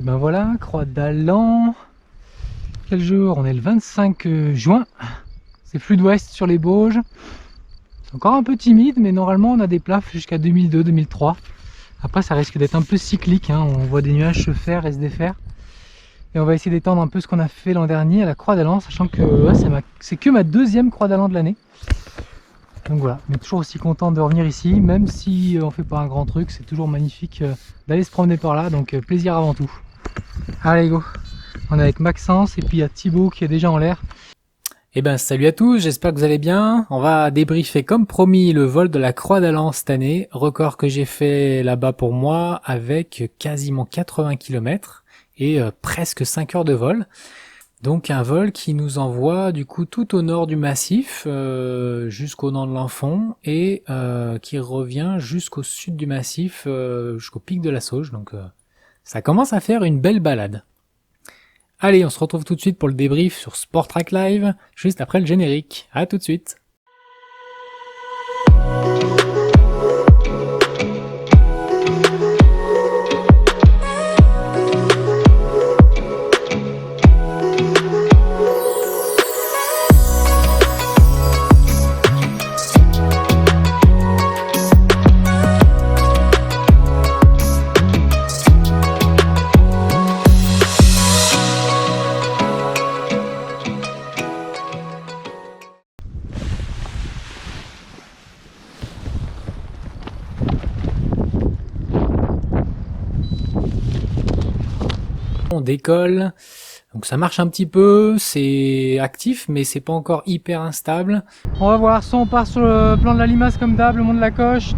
Ben voilà, Croix d'Allan. Quel jour? On est le 25 juin. C'est flux d'ouest sur les Bauges. C'est encore un peu timide, mais normalement on a des plafs jusqu'à 2002-2003. Après ça risque d'être un peu cyclique, hein. On voit des nuages se faire et se défaire. Et on va essayer d'étendre un peu ce qu'on a fait l'an dernier à la Croix d'Allan, sachant que ouais, c'est que ma deuxième Croix d'Allan de l'année. Donc voilà, mais toujours aussi content de revenir ici, même si on fait pas un grand truc, c'est toujours magnifique d'aller se promener par là, donc plaisir avant tout. Allez go, on est avec Maxence et puis il y a Thibaut qui est déjà en l'air. Eh ben salut à tous, j'espère que vous allez bien. On va débriefer comme promis le vol de la Croix d'Allan cette année, record que j'ai fait là-bas pour moi avec quasiment 80 km et presque 5 heures de vol. Donc un vol qui nous envoie du coup tout au nord du massif jusqu'au nord de l'Enfant et qui revient jusqu'au sud du massif jusqu'au pic de la Sauge. Donc ça commence à faire une belle balade. Allez, on se retrouve tout de suite pour le débrief sur Sport Track Live, juste après le générique. À tout de suite. On décolle, donc ça marche un petit peu, c'est actif mais c'est pas encore hyper instable. On va voir, soit on part sur le plan de la limace comme d'hab, le mont de la Coche,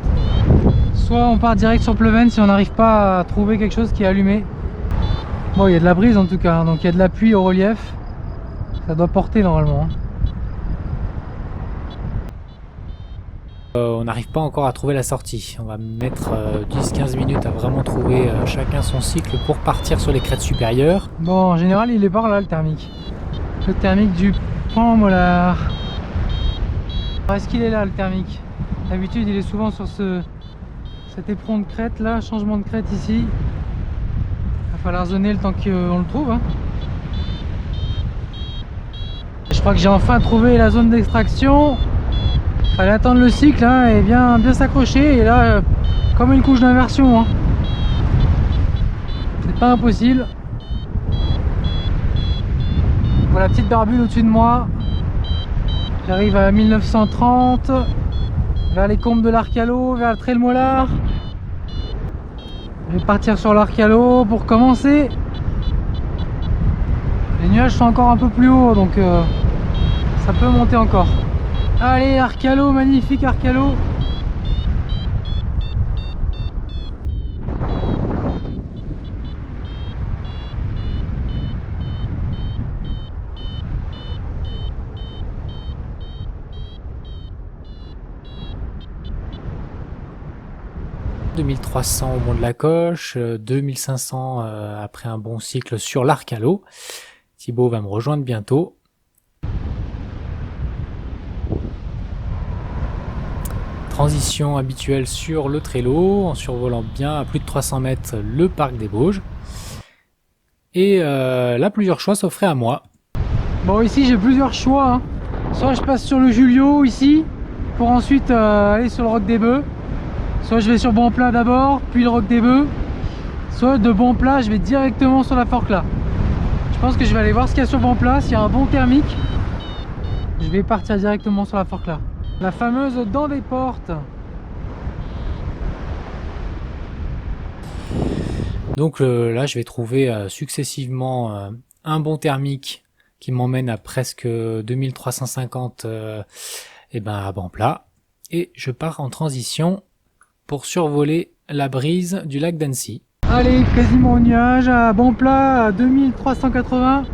soit on part direct sur Pleven si on n'arrive pas à trouver quelque chose qui est allumé. Bon, il y a de la brise en tout cas, donc il y a de l'appui au relief, ça doit porter normalement. On n'arrive pas encore à trouver la sortie. On va mettre 10-15 minutes à vraiment trouver chacun son cycle pour partir sur les crêtes supérieures. Bon, en général, il est par là le thermique. Le thermique du Pan Mollard. Est-ce qu'il est là le thermique? D'habitude, il est souvent sur cet éperon de crête là, changement de crête ici. Il va falloir zoner le temps qu'on le trouve. Hein. Je crois que j'ai enfin trouvé la zone d'extraction. Fallait attendre le cycle hein, et bien s'accrocher, et là comme une couche d'inversion hein. C'est pas impossible. Voilà la petite barbule au-dessus de moi. J'arrive à 1930 vers les combes de l'Arcalo, vers le Trail Mollard. Je vais partir sur l'Arcalo pour commencer. Les nuages sont encore un peu plus hauts, donc ça peut monter encore. Allez, Arcalo, magnifique Arcalo. « 2300 au mont de la Coche, 2500 après un bon cycle sur l'Arcalo. Thibaut va me rejoindre bientôt. Transition habituelle sur le Trello, en survolant bien à plus de 300 mètres le parc des Bauges. Et là, plusieurs choix s'offraient à moi. Bon, ici j'ai plusieurs choix. Hein. Soit je passe sur le Julio ici, pour ensuite aller sur le Roc des Bœufs. Soit je vais sur Bonplat d'abord, puis le Roc des Bœufs. Soit de Bonplat, je vais directement sur la Forclaz. Je pense que je vais aller voir ce qu'il y a sur Bonplat, s'il y a un bon thermique. Je vais partir directement sur la Forclaz. La fameuse dent des portes. Donc là, je vais trouver successivement un bon thermique qui m'emmène à presque 2350 à Bonplat. Et je pars en transition pour survoler la brise du lac d'Annecy. Allez, quasiment au nuage, à Bonplat, à 2380.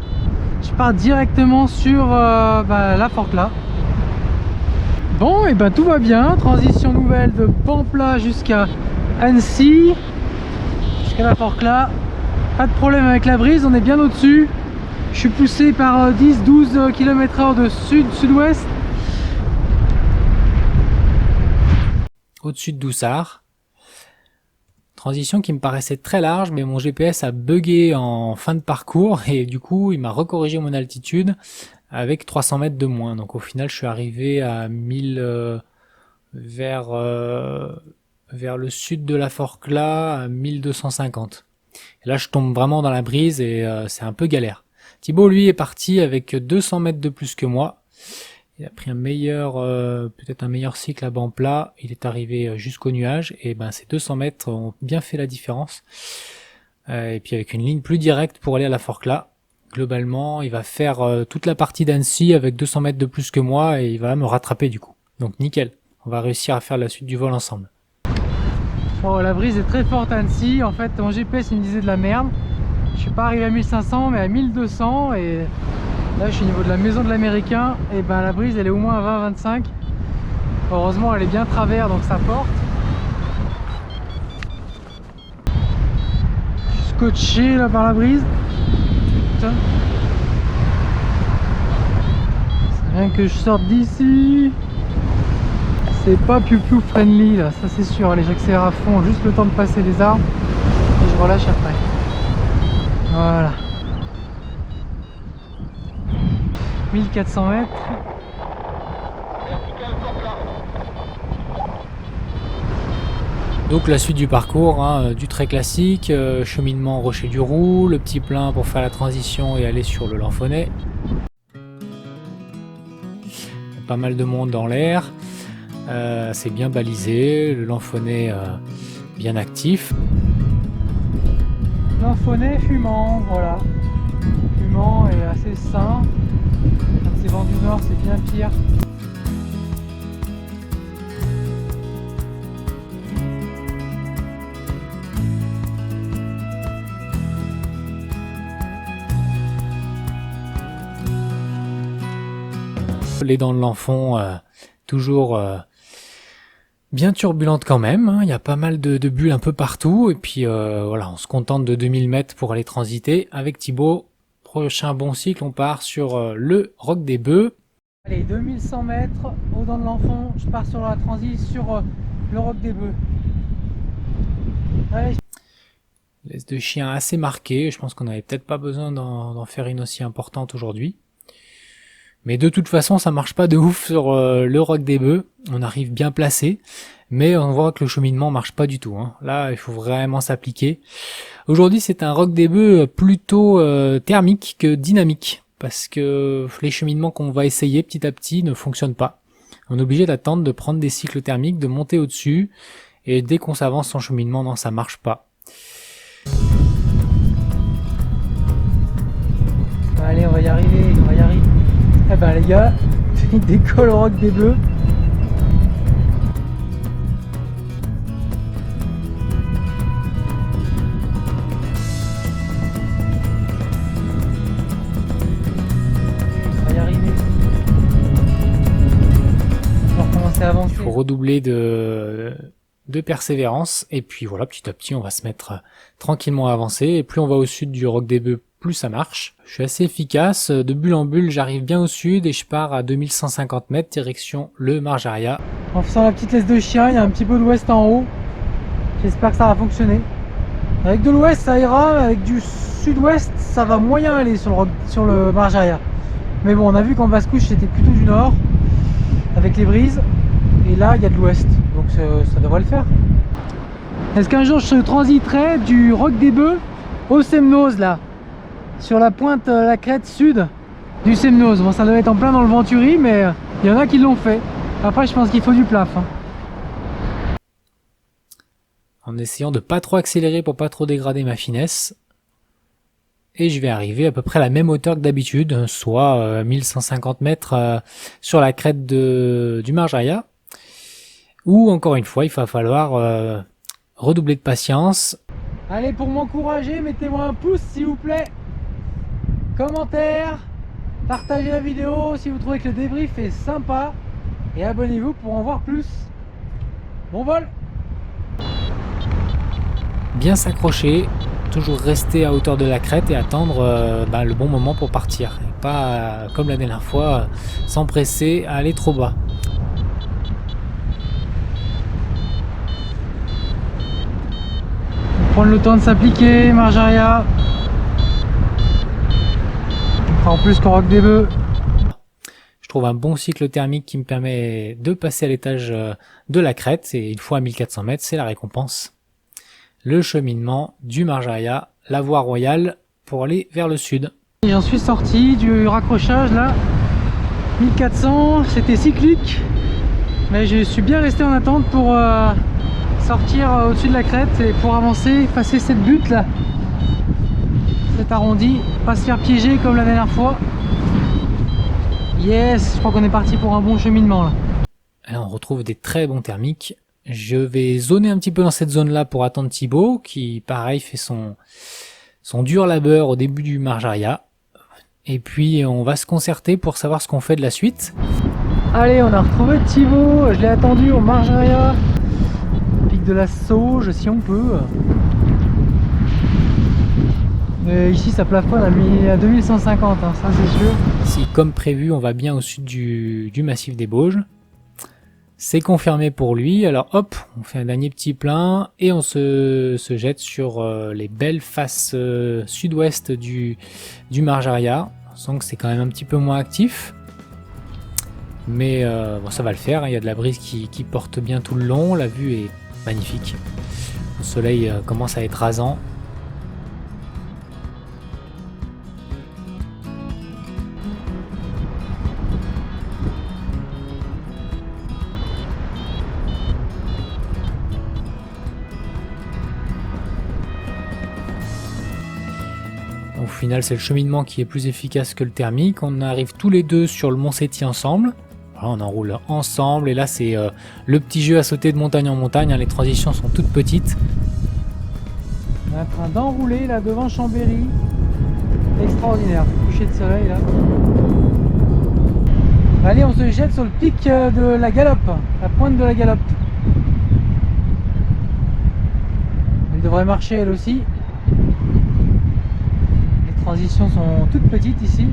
Je pars directement sur la Forclaz. Bon, et ben tout va bien, transition nouvelle de Bonplat jusqu'à Annecy, jusqu'à la Forclaz. Pas de problème avec la brise, on est bien au-dessus. Je suis poussé par 10-12 km/h de sud-sud-ouest. Au-dessus de Doussard. Transition qui me paraissait très large, mais mon GPS a bugué en fin de parcours et du coup il m'a recorrigé mon altitude avec 300 mètres de moins. Donc au final je suis arrivé à 1000 vers le sud de la Forclaz à 1250. Et là je tombe vraiment dans la brise et c'est un peu galère. Thibaut lui est parti avec 200 mètres de plus que moi. Il a pris un meilleur, peut-être un meilleur cycle à banc plat. Il est arrivé jusqu'au nuage et ben ces 200 mètres ont bien fait la différence. Et puis avec une ligne plus directe pour aller à la Forclaz. Globalement, il va faire toute la partie d'Annecy avec 200 mètres de plus que moi et il va me rattraper du coup. Donc nickel, on va réussir à faire la suite du vol ensemble. Oh, la brise est très forte à Annecy. En fait, mon GPS il me disait de la merde. Je suis pas arrivé à 1500 mais à 1200 et là je suis au niveau de la maison de l'américain et ben la brise elle est au moins à 20-25. Heureusement elle est bien travers donc ça porte. Je suis scotché là par la brise. Putain. C'est rien que je sorte d'ici. C'est pas piou-piou friendly là, ça c'est sûr. Allez, j'accélère à fond, juste le temps de passer les arbres et je relâche après. Voilà. 1400 mètres. Donc la suite du parcours, hein, du très classique, cheminement Rocher du Roux, le petit plein pour faire la transition et aller sur le Lanfonnet. Pas mal de monde dans l'air, c'est bien balisé, le Lanfonnet bien actif. Lanfonnet fumant, voilà. Fumant et assez sain. Quand c'est vent du nord, c'est bien pire. Les dents de l'Enfant, toujours bien turbulente quand même, hein. Il y a pas mal de bulles un peu partout et puis voilà, on se contente de 2000 mètres pour aller transiter avec Thibaut. Prochain bon cycle, on part sur le Roc des Bœufs. Allez, 2100 mètres aux dents de l'Enfant, je pars sur la transit sur le Roc des Bœufs. Allez. Laisse de chien assez marqué, je pense qu'on n'avait peut-être pas besoin d'en faire une aussi importante aujourd'hui. Mais de toute façon, ça marche pas de ouf sur le Roc des Bœufs. On arrive bien placé, mais on voit que le cheminement marche pas du tout, hein. Là, il faut vraiment s'appliquer. Aujourd'hui, c'est un Roc des Bœufs plutôt thermique que dynamique, parce que les cheminements qu'on va essayer petit à petit ne fonctionnent pas. On est obligé d'attendre de prendre des cycles thermiques, de monter au-dessus, et dès qu'on s'avance en cheminement, non, ça marche pas. Allez, on va y arriver, on va y arriver. Eh ben les gars, il décolle au Roc des Bœufs. On va y arriver. On va recommencer à avancer. Il faut redoubler de persévérance et puis voilà, petit à petit on va se mettre tranquillement à avancer et plus on va au sud du Roc des Bœufs, plus ça marche. Je suis assez efficace, de bulle en bulle j'arrive bien au sud et je pars à 2150 mètres direction le Marjaria. En faisant la petite laisse de chien, il y a un petit peu d'ouest en haut. J'espère que ça va fonctionner. Avec de l'ouest ça ira, avec du sud-ouest ça va moyen aller sur le Marjaria. Mais bon, on a vu qu'en basse-couche c'était plutôt du nord avec les brises. Et là il y a de l'ouest, donc ça devrait le faire. Est-ce qu'un jour je transiterai du Roc des Bœufs au Semnoz là, sur la pointe, la crête sud du Semnoz? Bon, ça doit être en plein dans le Venturi, mais il y en a qui l'ont fait. Après je pense qu'il faut du plaf, hein. En essayant de pas trop accélérer pour pas trop dégrader ma finesse. Et je vais arriver à peu près à la même hauteur que d'habitude, soit 1150 mètres sur la crête du Marjaria. Ou encore une fois, il va falloir redoubler de patience. Allez, pour m'encourager, mettez-moi un pouce s'il vous plaît. Commentaire, partagez la vidéo si vous trouvez que le débrief est sympa. Et abonnez-vous pour en voir plus. Bon vol! Bien s'accrocher, toujours rester à hauteur de la crête et attendre le bon moment pour partir. Et pas, comme la dernière fois, s'empresser à aller trop bas. prendre le temps de s'appliquer, marge arrière. En plus qu'on roque des bœufs. Je trouve un bon cycle thermique qui me permet de passer à l'étage de la crête, et une fois à 1400 mètres, c'est la récompense. Le cheminement du Marjaria, la voie royale pour aller vers le sud. J'en suis sorti du raccrochage là, 1400, c'était cyclique, mais je suis bien resté en attente pour sortir au-dessus de la crête et pour avancer, passer cette butte là, cet arrondi, pas se faire piéger comme la dernière fois. Yes, je crois qu'on est parti pour un bon cheminement là. Alors on retrouve des très bons thermiques. Je vais zoner un petit peu dans cette zone là pour attendre Thibaut, qui pareil fait son dur labeur au début du Marjaria. Et puis on va se concerter pour savoir ce qu'on fait de la suite. Allez, on a retrouvé Thibaut, je l'ai attendu au Marjaria, pic de la Sauge si on peut. Mais ici ça plafonne à 2150, hein, ça c'est sûr. Si comme prévu on va bien au sud du massif des Bauges, c'est confirmé pour lui. Alors hop, on fait un dernier petit plein et on se jette sur les belles faces sud-ouest du Marjaria. On sent que c'est quand même un petit peu moins actif, mais bon, ça va le faire, hein. Il y a de la brise qui porte bien tout le long, la vue est magnifique, le soleil commence à être rasant. Au final, c'est le cheminement qui est plus efficace que le thermique. On arrive tous les deux sur le Mont Séti ensemble. Voilà, on enroule ensemble. Et là, c'est le petit jeu à sauter de montagne en montagne, hein. Les transitions sont toutes petites. On est en train d'enrouler là devant Chambéry. Extraordinaire. Coucher de soleil là. Allez, on se jette sur le pic de la Galope. La pointe de la Galope. Elle devrait marcher elle aussi. Les transitions sont toutes petites ici,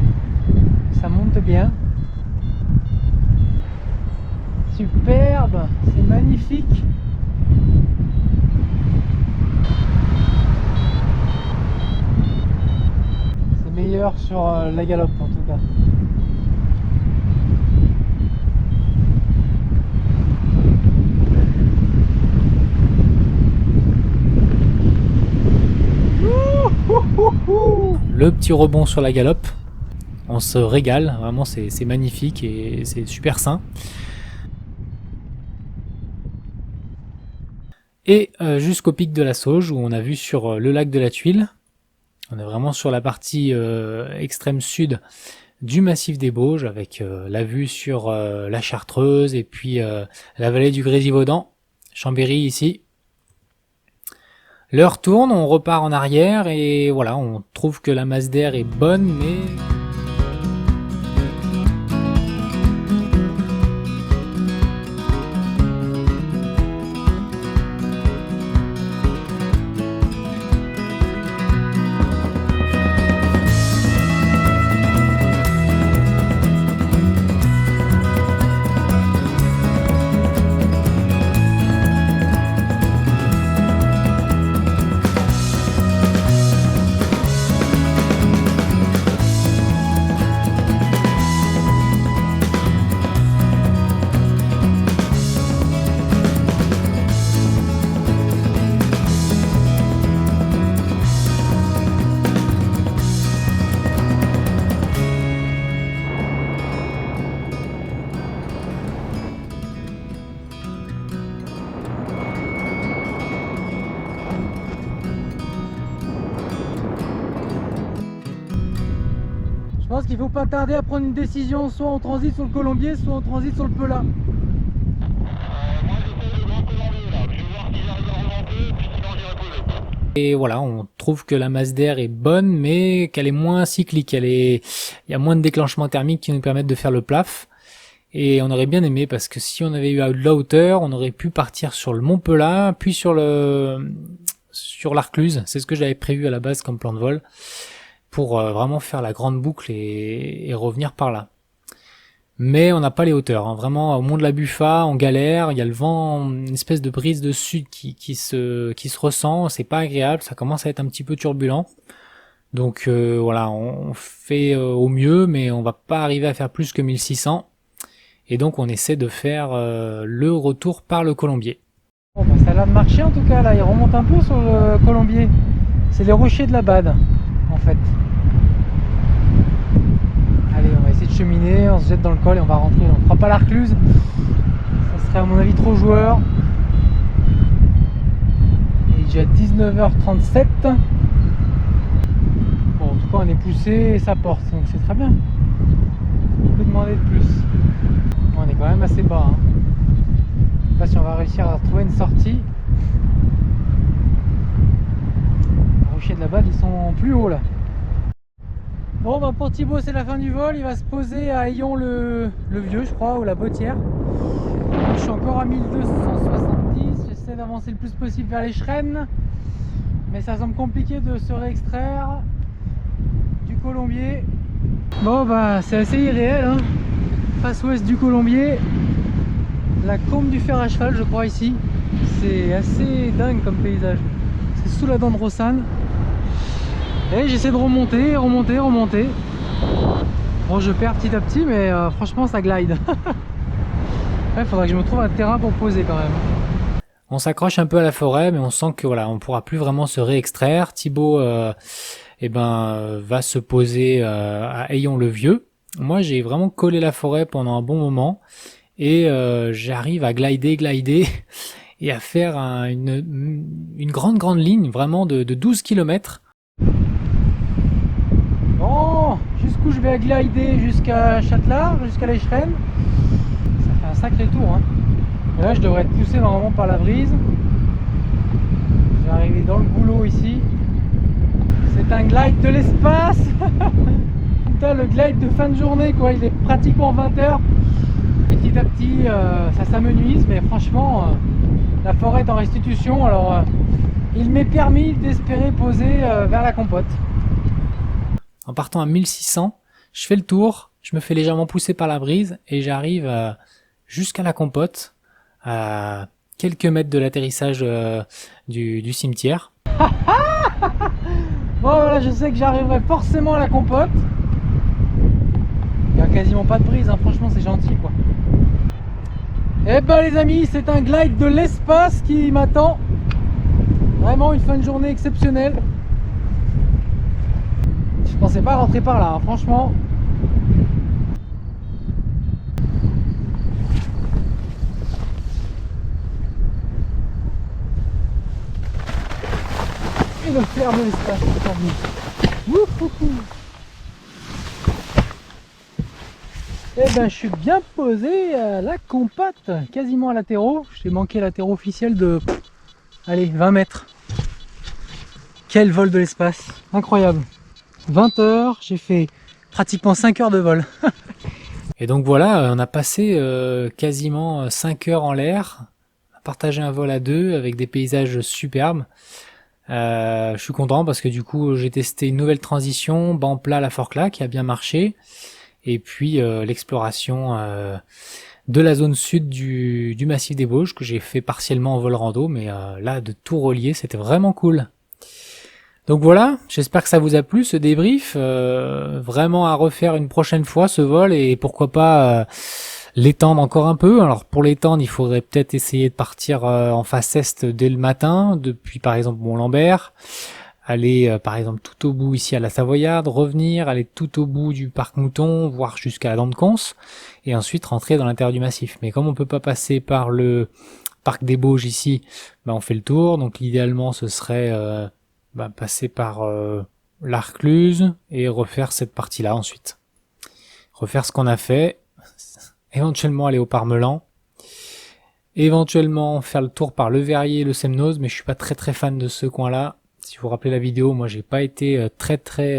ça monte bien. Superbe, c'est magnifique. C'est meilleur sur la Galope en tout cas. Le petit rebond sur la Galope, on se régale, vraiment c'est magnifique et c'est super sain. Et jusqu'au pic de la Sauge où on a vu sur le lac de la Tuile. On est vraiment sur la partie extrême sud du massif des Bauges avec la vue sur la Chartreuse et puis la vallée du Grésivaudan, Chambéry ici. L'heure tourne, on repart en arrière et voilà, on trouve que la masse d'air est bonne, mais... Je pense qu'il ne faut pas tarder à prendre une décision, soit on transite sur le Colombier, soit on transite sur le Pelat. Et voilà, on trouve que la masse d'air est bonne, mais qu'elle est moins cyclique. Il y a moins de déclenchements thermiques qui nous permettent de faire le plaf. Et on aurait bien aimé, parce que si on avait eu de la hauteur, on aurait pu partir sur le Mont Pelat, puis sur l'Arcluse. C'est ce que j'avais prévu à la base comme plan de vol, pour vraiment faire la grande boucle et revenir par là. mais on n'a pas les hauteurs, hein. Vraiment au mont de la Buffa, on galère, il y a le vent, une espèce de brise de sud qui se ressent, c'est pas agréable, ça commence à être un petit peu turbulent. Donc voilà, on fait au mieux, mais on va pas arriver à faire plus que 1600. Et donc on essaie de faire le retour par le Colombier. Bon, bah, ça a l'air de marcher en tout cas, là il remonte un peu sur le Colombier. C'est les rochers de la Bade en fait. Allez, on va essayer de cheminer, on se jette dans le col et on va rentrer. On fera pas l'Arcluse, ça serait à mon avis trop joueur. Il est déjà 19h37. Bon, en tout cas on est poussé et ça porte, donc c'est très bien. On peut demander de plus. Bon, on est quand même assez bas, hein. Je sais pas si on va réussir à trouver une sortie. Les rochers de la Bade ils sont plus hauts là. Bon bah pour Thibaut c'est la fin du vol, il va se poser à Aillon le Vieux je crois, ou la Bottière. Je suis encore à 1270, j'essaie d'avancer le plus possible vers les Schrennes, mais ça semble compliqué de se réextraire du Colombier. Bon bah c'est assez irréel, hein. Face ouest du Colombier, la combe du fer à cheval je crois ici. C'est assez dingue comme paysage. C'est sous la dent de Rosanne. Et j'essaie de remonter. Bon, je perds petit à petit, mais franchement, ça glide. Il faudra que je me trouve un terrain pour poser quand même. On s'accroche un peu à la forêt, mais on sent que voilà, on pourra plus vraiment se réextraire. Thibaut va se poser à Aillon-le-Vieux. Moi, j'ai vraiment collé la forêt pendant un bon moment et j'arrive à glider et à faire une grande ligne, vraiment de 12 km. Bon, jusqu'où je vais glider jusqu'à Châtelard, jusqu'à les Schrennes. Ça fait un sacré tour, hein. Et là, je devrais être poussé normalement par la brise. Je vais arriver dans le goulot ici. C'est un glide de l'espace. Putain, le glide de fin de journée, quoi. Il est pratiquement 20h. Petit à petit, ça s'amenuise, mais franchement, la forêt est en restitution. Alors, il m'est permis d'espérer poser vers la compote. En partant à 1600, je fais le tour, je me fais légèrement pousser par la brise et j'arrive jusqu'à la compote, à quelques mètres de l'atterrissage du cimetière. Bon voilà, je sais que j'arriverai forcément à la compote. Il n'y a quasiment pas de brise, hein. Franchement c'est gentil quoi. Et ben les amis, c'est un glide de l'espace qui m'attend. Vraiment une fin de journée exceptionnelle. Je pensais pas rentrer par là, hein, franchement. Et le fer de l'espace, c'est revenu. Et ben je suis bien posé à la compote, quasiment à l'atterro. J'ai manqué l'atterro officiel de allez 20 mètres. Quel vol de l'espace, incroyable. 20 heures, j'ai fait pratiquement 5 heures de vol. Et donc voilà, on a passé quasiment 5 heures en l'air, à partager un vol à deux avec des paysages superbes. Je suis content parce que du coup j'ai testé une nouvelle transition, banc plat la Forclaz qui a bien marché. Et puis l'exploration de la zone sud du massif des Bauges que j'ai fait partiellement en vol rando, mais là de tout relier, c'était vraiment cool. Donc voilà, j'espère que ça vous a plu ce débrief, vraiment à refaire une prochaine fois ce vol et pourquoi pas l'étendre encore un peu. Alors pour l'étendre, il faudrait peut-être essayer de partir en face est dès le matin, depuis par exemple Mont-Lambert, aller par exemple tout au bout ici à la Savoyarde, revenir, aller tout au bout du parc Mouton, voire jusqu'à la Dent de Cons, et ensuite rentrer dans l'intérieur du massif. Mais comme on peut pas passer par le parc des Bauges ici, on fait le tour, donc idéalement ce serait passer par l'Arcluse et refaire cette partie-là ensuite. Refaire ce qu'on a fait, éventuellement aller au Parmelan, éventuellement faire le tour par le Verrier et le Semnoz, mais je suis pas très fan de ce coin-là. Si vous vous rappelez la vidéo, moi j'ai pas été très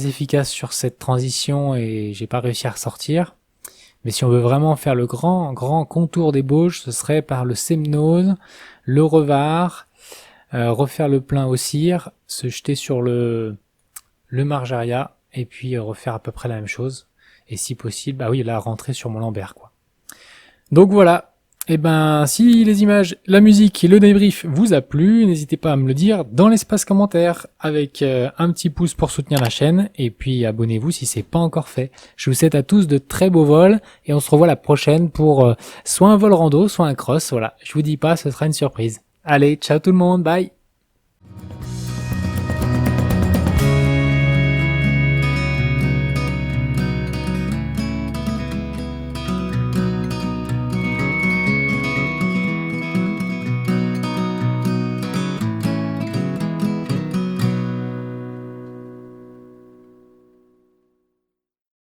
efficace sur cette transition et j'ai pas réussi à ressortir. Mais si on veut vraiment faire le grand contour des Bauges, ce serait par le Semnoz, le Revard, refaire le plein au Cire, se jeter sur le Marjaria et puis refaire à peu près la même chose. et si possible, bah oui, là, rentrer sur mon Lambert, quoi. Donc voilà. Et ben, si les images, la musique et le débrief vous a plu, n'hésitez pas à me le dire dans l'espace commentaire avec un petit pouce pour soutenir la chaîne et puis abonnez-vous si c'est pas encore fait. Je vous souhaite à tous de très beaux vols et on se revoit la prochaine pour soit un vol rando, soit un cross. Voilà, je vous dis pas, ce sera une surprise. Allez, ciao tout le monde, bye.